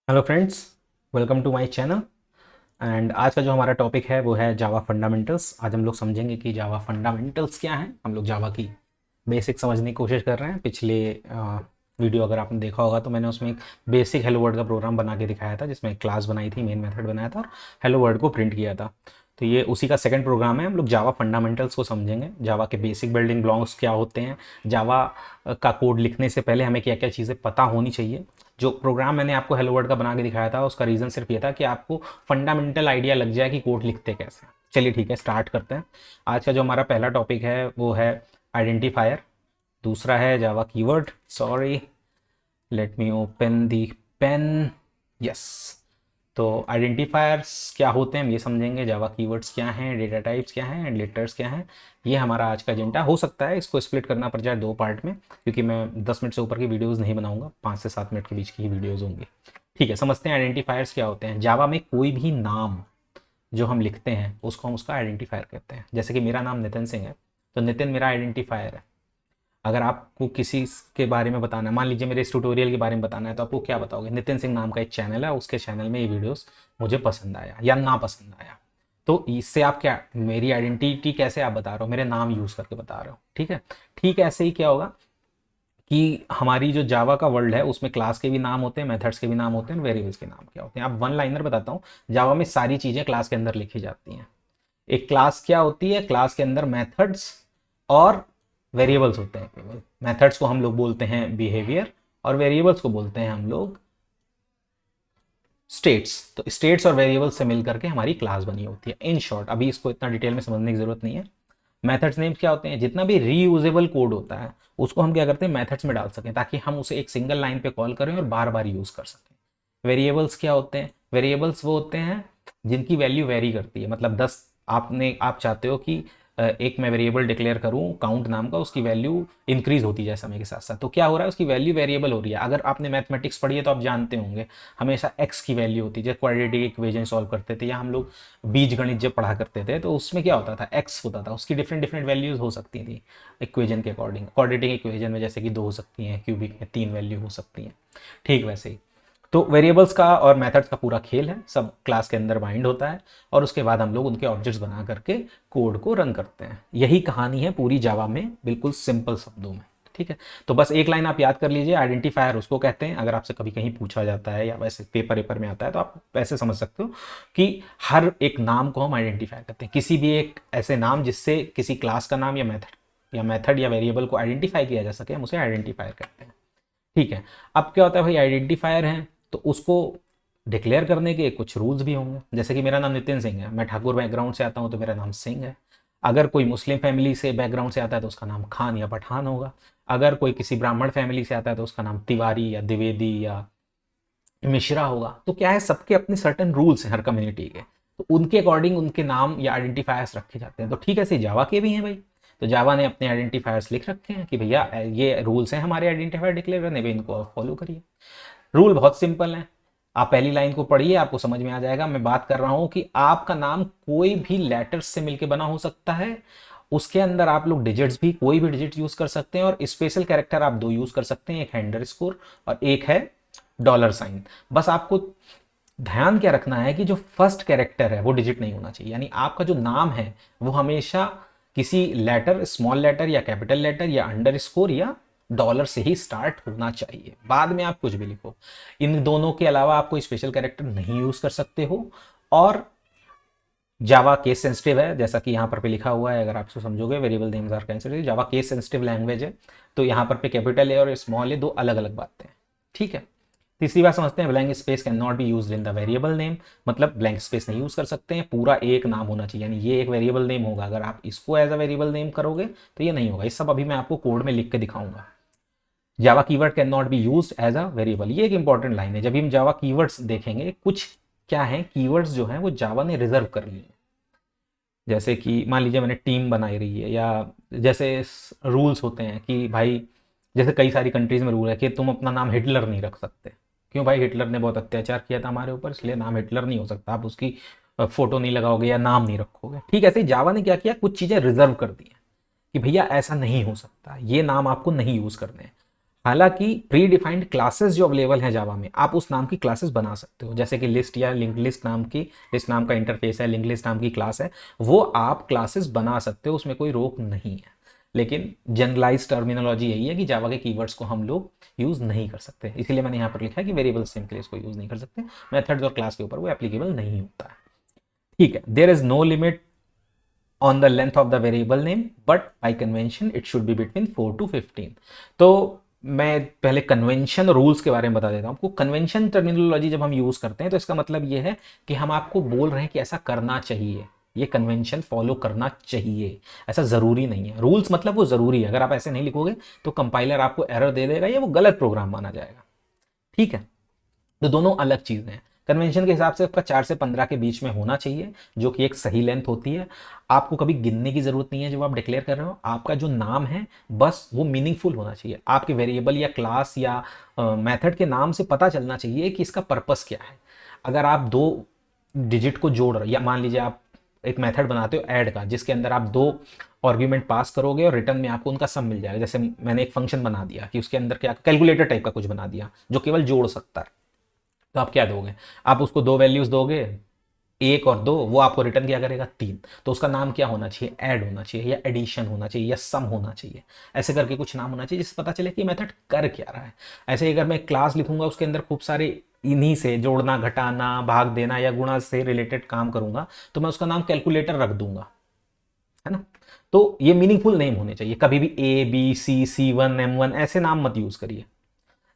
Hello friends, welcome to my channel. And आज का जो हमारा टॉपिक है वो है जावा फंडामेंटल्स। आज हम लोग समझेंगे कि जावा फंडामेंटल्स क्या हैं। हम लोग जावा की बेसिक समझने की कोशिश कर रहे हैं। पिछले वीडियो अगर आपने देखा होगा तो मैंने उसमें एक बेसिक हेलो वर्ल्ड का प्रोग्राम बना के दिखाया था, जिसमें क्लास बनाई थी, मेन मेथड बनाया था और हेलो वर्ल्ड को प्रिंट किया था। तो ये उसी का सेकंड प्रोग्राम है। हम लोग जावा फंडामेंटल्स को समझेंगे, जावा के बेसिक बिल्डिंग ब्लॉक्स क्या होते हैं, जावा का कोड लिखने से पहले हमें क्या क्या चीज़ें पता होनी चाहिए। जो प्रोग्राम मैंने आपको हेलो वर्ल्ड का बना के दिखाया था उसका रीज़न सिर्फ ये था कि आपको फंडामेंटल आइडिया लग जाए कि कोड लिखते कैसे। चलिए ठीक है, स्टार्ट करते हैं। आज का जो हमारा पहला टॉपिक है वो है आइडेंटिफायर, दूसरा है Java keyword. Sorry, let me open the pen. Yes, तो आइडेंटिफायर्स क्या होते हैं हम ये समझेंगे, जावा कीवर्ड्स क्या हैं, डेटा टाइप्स क्या हैं एंड लेटर्स क्या हैं। ये हमारा आज का एजेंडा हो सकता है। इसको स्प्लिट करना पड़ जाए दो पार्ट में, क्योंकि मैं 10 मिनट से ऊपर की वीडियोस नहीं बनाऊंगा, 5 से 7 मिनट के बीच की ही वीडियोस होंगी। ठीक है, समझते हैं आइडेंटिफायर्स क्या होते हैं। जावा में कोई भी नाम जो हम लिखते हैं उसको हम उसका आइडेंटिफायर कहते हैं। जैसे कि मेरा नाम नितिन सिंह है, तो नितिन मेरा आइडेंटिफायर है। अगर आपको किसी के बारे में बताना है, मान लीजिए मेरे इस ट्यूटोरियल के बारे में बताना है, तो आपको क्या बताओगे? नितिन सिंह नाम का एक चैनल है, उसके चैनल में ये वीडियोस मुझे पसंद आया या ना पसंद आया। तो इससे आप क्या, मेरी आइडेंटिटी कैसे आप बता रहे हो? मेरे नाम यूज करके बता रहे हो। ठीक है, ठीक ऐसे ही क्या होगा कि हमारी जो जावा का वर्ल्ड है उसमें क्लास के भी नाम होते हैं, मेथड्स के भी नाम होते हैं, वेरिएबल्स के नाम क्या होते हैं। अब वन लाइनर बताता हूँ। जावा में सारी चीजें क्लास के अंदर लिखी जाती हैं। एक क्लास क्या होती है? क्लास के अंदर मेथड्स और वेरिएबल्स होते हैं केवल। मेथड्स को हम लोग बोलते हैं बिहेवियर और वेरिएबल्स को बोलते हैं हम लोग स्टेट्स। तो स्टेट्स और वेरिएबल्स से मिलकर के हमारी क्लास बनी होती है। इन शॉर्ट, अभी इसको इतना डिटेल में समझने की जरूरत नहीं है। मेथड्स नेम्स क्या होते हैं? जितना भी रीयूजेबल कोड होता है उसको हम क्या करते हैं, मेथड्स में डाल सकें, ताकि हम उसे एक सिंगल लाइन पे कॉल करें और बार बार यूज कर सकें। वेरिएबल्स क्या होते हैं? वेरिएबल्स वो होते हैं जिनकी वैल्यू वेरी करती है। मतलब 10, आप चाहते हो कि एक मैं वेरिएबल डिक्लेयर करूं काउंट नाम का, उसकी वैल्यू इंक्रीज होती जाए समय के साथ साथ। तो क्या हो रहा है, उसकी वैल्यू वेरिएबल हो रही है। अगर आपने मैथमेटिक्स पढ़ी है तो आप जानते होंगे हमेशा एक्स की वैल्यू होती है। जब क्वाड्रेटिक इक्वेशन सॉल्व करते थे या हम लोग बीज गणित जब पढ़ा करते थे तो उसमें क्या होता था, एक्स होता था, उसकी डिफरेंट डिफरेंट वैल्यूज हो सकती थी इक्वेजन के अकॉर्डिंग। क्वाड्रेटिक इक्वेजन में जैसे कि 2 हो सकती हैं, क्यूबिक में 3 वैल्यू हो सकती हैं। ठीक वैसे ही तो वेरिएबल्स का और मेथड्स का पूरा खेल है, सब क्लास के अंदर बाइंड होता है और उसके बाद हम लोग उनके ऑब्जेक्ट्स बना करके कोड को रन करते हैं। यही कहानी है पूरी जावा में, बिल्कुल सिंपल शब्दों में। ठीक है, तो बस एक लाइन आप याद कर लीजिए, आइडेंटिफायर उसको कहते हैं। अगर आपसे कभी कहीं पूछा जाता है या वैसे पेपर वेपर में आता है तो आप ऐसे समझ सकते हो कि हर एक नाम को हम आइडेंटिफायर करते हैं। किसी भी एक ऐसे नाम जिससे किसी क्लास का नाम या मेथड या वेरिएबल को आइडेंटिफाई किया जा सके, हम उसे आइडेंटिफायर कहते हैं। ठीक है, अब क्या होता है भाई, आइडेंटिफायर है तो उसको डिक्लेयर करने के कुछ रूल्स भी होंगे। जैसे कि मेरा नाम नितिन सिंह है, मैं ठाकुर बैकग्राउंड से आता हूँ तो मेरा नाम सिंह है। अगर कोई मुस्लिम फैमिली से बैकग्राउंड से आता है तो उसका नाम खान या पठान होगा। अगर कोई किसी ब्राह्मण फैमिली से आता है तो उसका नाम तिवारी या द्विवेदी या मिश्रा होगा। तो क्या है, सबके अपने सर्टेन रूल्स हैं हर कम्युनिटी के, तो उनके अकॉर्डिंग उनके नाम या आइडेंटिफायर्स रखे जाते हैं। तो ठीक है, से जावा के भी हैं भाई। तो जावा ने अपने आइडेंटिफायर्स लिख रखे हैं कि भैया ये रूल्स हैं हमारे आइडेंटिफायर डिक्लेयर करने पे, इनको आप फॉलो करिए। रूल बहुत सिंपल है, आप पहली लाइन को पढ़िए, आपको समझ में आ जाएगा। मैं बात कर रहा हूं कि आपका नाम कोई भी लेटर्स से मिलकर बना हो सकता है। उसके अंदर आप लोग डिजिट्स भी, कोई भी डिजिट यूज कर सकते हैं और स्पेशल कैरेक्टर आप 2 यूज कर सकते हैं, एक है अंडरस्कोर और एक है डॉलर साइन। बस आपको ध्यान क्या रखना है कि जो फर्स्ट कैरेक्टर है वो डिजिट नहीं होना चाहिए। यानी आपका जो नाम है वो हमेशा किसी लेटर, स्मॉल लेटर या कैपिटल लेटर या अंडरस्कोर या डॉलर से ही स्टार्ट होना चाहिए। बाद में आप कुछ भी लिखो, इन दोनों के अलावा आप कोई स्पेशल कैरेक्टर नहीं यूज कर सकते हो। और जावा केस सेंसिटिव है, जैसा कि यहाँ पर पे लिखा हुआ है, अगर आप इसको समझोगे, variable names are sensitive. Java case sensitive language है, तो यहाँ पर पे कैपिटल है और स्मॉल है, दो अलग अलग बातें हैं। ठीक है, तीसरी बात समझते हैं, blank space can not be used in the variable name. मतलब ब्लैंक स्पेस नहीं यूज कर सकते हैं, पूरा एक नाम होना चाहिए। यानी ये एक वेरिएबल नेम होगा, अगर आप इसको एज अ वेरिएबल नेम करोगे तो ये नहीं होगा। ये सब अभी मैं आपको कोड में लिख के दिखाऊंगा। Java keyword can not be used as a variable, ये एक इंपॉर्टेंट लाइन है। जब हम जावा कीवर्ड्स देखेंगे, कुछ क्या है कीवर्ड्स जो है वो जावा ने रिजर्व कर लिए हैं। जैसे कि मान लीजिए मैंने टीम बनाई रही है, या जैसे रूल्स होते हैं कि भाई, जैसे कई सारी कंट्रीज में रूल है कि तुम अपना नाम हिटलर नहीं रख सकते। क्यों भाई? हिटलर ने बहुत अत्याचार किया था हमारे ऊपर, इसलिए नाम हिटलर नहीं हो सकता। आप उसकी फोटो नहीं लगाओगे या नाम नहीं रखोगे। ठीक है, ऐसे ही जावा ने क्या किया, कुछ चीजें रिजर्व कर दी हैं कि भैया ऐसा नहीं हो सकता, ये नाम आपको नहीं यूज करने हैं। हालांकि प्री डिफाइंड क्लासेस जो अवेलेबल हैं जावा में, आप उस नाम की क्लासेस बना सकते हो, जैसे कि लिस्ट या लिंक लिस्ट नाम की, लिस्ट नाम का इंटरफेस है, लिंक लिस्ट नाम की क्लास है, वो आप क्लासेस बना सकते हो, उसमें कोई रोक नहीं है। लेकिन जनरलाइज टर्मिनोलॉजी यही है कि जावा के कीवर्ड्स को हम लोग यूज नहीं कर सकते, इसीलिए मैंने यहाँ पर लिखा है कि वेरिएबल्स के लिए इसको यूज नहीं कर सकते, मेथड्स और क्लास के ऊपर वो एप्लीकेबल नहीं होता है। ठीक है, there is no limit on the length of the variable name but by convention it should be between 4 to 15। तो मैं पहले कन्वेंशन रूल्स के बारे में बता देता हूँ आपको। कन्वेंशन टर्मिनोलॉजी जब हम यूज करते हैं तो इसका मतलब ये है कि हम आपको बोल रहे हैं कि ऐसा करना चाहिए, ये कन्वेंशन फॉलो करना चाहिए, ऐसा जरूरी नहीं है। रूल्स मतलब वो जरूरी है, अगर आप ऐसे नहीं लिखोगे तो कंपाइलर आपको एरर दे देगा या वो गलत प्रोग्राम माना जाएगा। ठीक है, तो दोनों अलग चीजें हैं। कन्वेंशन के हिसाब से आपका 4 से 15 के बीच में होना चाहिए, जो कि एक सही लेंथ होती है। आपको कभी गिनने की जरूरत नहीं है जब आप डिक्लेयर कर रहे हो, आपका जो नाम है बस वो मीनिंगफुल होना चाहिए। आपके वेरिएबल या क्लास या मेथड के नाम से पता चलना चाहिए कि इसका पर्पस क्या है। अगर आप 2 डिजिट को जोड़ रहे, या मान लीजिए आप एक मेथड बनाते हो ऐड का, जिसके अंदर आप 2 आर्ग्यूमेंट पास करोगे और रिटर्न में आपको उनका सम मिल जाएगा। जैसे मैंने एक फंक्शन बना दिया कि उसके अंदर क्या, कैलकुलेटर टाइप का कुछ बना दिया जो केवल जोड़ सकता है, तो आप क्या दोगे, आप उसको 2 वैल्यूज दोगे, 1 और 2, वो आपको रिटर्न क्या करेगा, 3। तो उसका नाम क्या होना चाहिए, ऐड होना चाहिए या एडिशन होना चाहिए या सम होना चाहिए, ऐसे करके कुछ नाम होना चाहिए जिससे पता चले कि मेथड कर क्या रहा है। ऐसे ही अगर मैं क्लास लिखूंगा उसके अंदर खूब सारे इन्हीं से जोड़ना, घटाना, भाग देना या गुणा से रिलेटेड काम करूंगा, तो मैं उसका नाम कैलकुलेटर रख दूंगा, है ना। तो ये मीनिंगफुल नेम होने चाहिए। कभी भी A B C C1 M1 ऐसे नाम मत यूज करिए।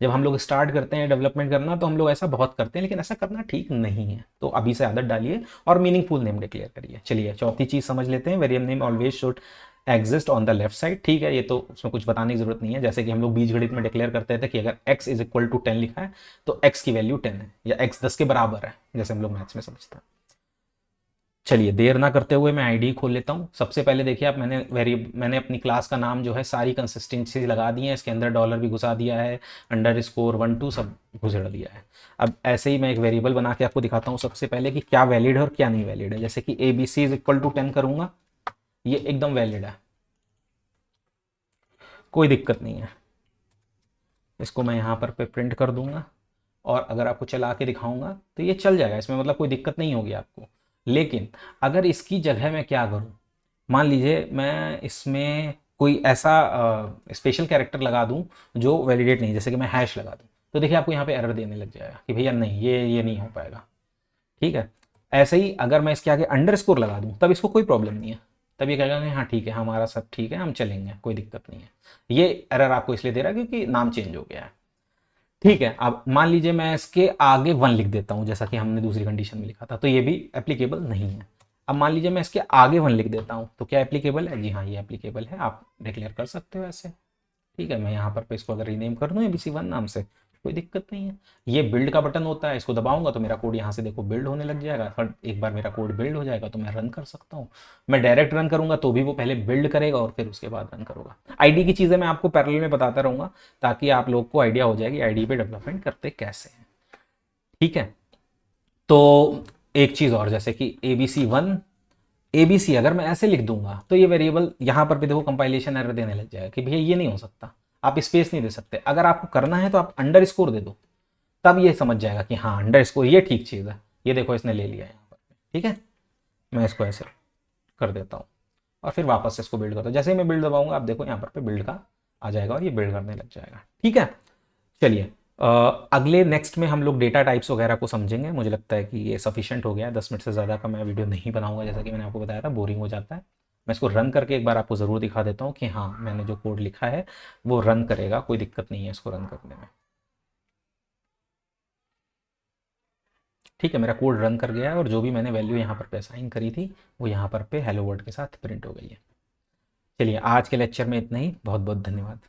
जब हम लोग स्टार्ट करते हैं डेवलपमेंट करना तो हम लोग ऐसा बहुत करते हैं, लेकिन ऐसा करना ठीक नहीं है। तो अभी से आदत डालिए और मीनिंगफुल नेम डिक्लेयर करिए। चलिए चौथी चीज समझ लेते हैं, variable name always should exist on the left side. ठीक है, ये तो उसमें कुछ बताने की जरूरत नहीं है। जैसे कि हम लोग बीजगणित में डिक्लेयर करते थे कि अगर x इज इक्वल टू 10 लिखा है तो x की वैल्यू 10 है, या x 10 के बराबर है, जैसे हम लोग मैथ्स में समझते हैं। चलिए देर ना करते हुए मैं आईडी खोल लेता हूँ। सबसे पहले देखिए आप, मैंने अपनी क्लास का नाम जो है सारी कंसिस्टेंसी लगा दी है, इसके अंदर डॉलर भी घुसा दिया है, अंडरस्कोर 1 2 सब घुसेड़ दिया है। अब ऐसे ही मैं एक वेरिएबल बना के आपको दिखाता हूँ सबसे पहले कि क्या वैलिड है और क्या नहीं वैलिड है। जैसे कि ABC इज इक्वल टू 10 करूंगा, ये एकदम वैलिड है, कोई दिक्कत नहीं है। इसको मैं यहाँ पर प्रिंट कर दूंगा और अगर आपको चला के दिखाऊंगा तो ये चल जाएगा, इसमें मतलब कोई दिक्कत नहीं होगी आपको। लेकिन अगर इसकी जगह मैं क्या करूं, मान लीजिए मैं इसमें कोई ऐसा स्पेशल कैरेक्टर लगा दूं जो वैलिडेट नहीं, जैसे कि मैं हैश लगा दूं, तो देखिए आपको यहाँ पे एरर देने लग जाएगा कि भैया नहीं, ये नहीं हो पाएगा। ठीक है, ऐसे ही अगर मैं इसके आगे अंडरस्कोर लगा दूं तब इसको कोई प्रॉब्लम नहीं है, तब ये कहेगा कि हाँ ठीक है, हमारा सब ठीक है, हम चलेंगे, कोई दिक्कत नहीं है। ये एरर आपको इसलिए दे रहा है क्योंकि नाम चेंज हो गया है। ठीक है, अब मान लीजिए मैं इसके आगे 1 लिख देता हूं, जैसा कि हमने दूसरी कंडीशन में लिखा था, तो ये भी एप्लीकेबल नहीं है। अब मान लीजिए मैं इसके आगे 1 लिख देता हूं, तो क्या एप्लीकेबल है, जी हाँ ये एप्लीकेबल है, आप डिक्लेयर कर सकते हो ऐसे। ठीक है, मैं यहाँ पर इसको अगर रीनेम कर दूँ ABC1 नाम से, कोई दिक्कत नहीं है। ये बिल्ड का बटन होता है, इसको दबाऊंगा तो मेरा कोड यहाँ से देखो बिल्ड होने लग जाएगा। और एक बार मेरा कोड बिल्ड हो जाएगा तो मैं रन कर सकता हूँ। मैं डायरेक्ट रन करूंगा तो भी वो पहले बिल्ड करेगा और फिर उसके बाद रन करूंगा। आईडी की चीज़ें मैं आपको पैरेलल में बताता रहूंगा ताकि आप लोग को आइडिया हो जाएगी आईडी पे डेवलपमेंट करते कैसे हैं। ठीक है, तो एक चीज़ और, जैसे कि ABC1 ABC अगर मैं ऐसे लिख दूंगा तो ये वेरिएबल यहाँ पर भी देखो कंपाइलेशन एरर देने लग जाएगा कि भैया ये नहीं हो सकता, आप स्पेस नहीं दे सकते। अगर आपको करना है तो आप अंडरस्कोर दे दो, तब ये समझ जाएगा कि हाँ अंडरस्कोर ये ठीक चीज़ है। ये देखो इसने ले लिया यहाँ पर। ठीक है, मैं इसको ऐसे कर देता हूँ और फिर वापस से इसको बिल्ड करता हूँ। जैसे ही मैं बिल्ड दबाऊंगा आप देखो यहाँ पर बिल्ड का आ जाएगा और ये बिल्ड करने लग जाएगा। ठीक है, चलिए अगले नेक्स्ट में हम लोग डेटा टाइप्स वगैरह को समझेंगे। मुझे लगता है कि ये सफिशिएंट हो गया है, 10 मिनट से ज़्यादा का मैं वीडियो नहीं बनाऊंगा, जैसा कि मैंने आपको बताया था बोरिंग हो जाता है। मैं इसको रन करके एक बार आपको ज़रूर दिखा देता हूँ कि हाँ मैंने जो कोड लिखा है वो रन करेगा, कोई दिक्कत नहीं है इसको रन करने में। ठीक है, मेरा कोड रन कर गया है और जो भी मैंने वैल्यू यहाँ पर पे असाइन करी थी वो यहाँ पर पे हेलो वर्ल्ड के साथ प्रिंट हो गई है। चलिए आज के लेक्चर में इतना ही, बहुत बहुत धन्यवाद।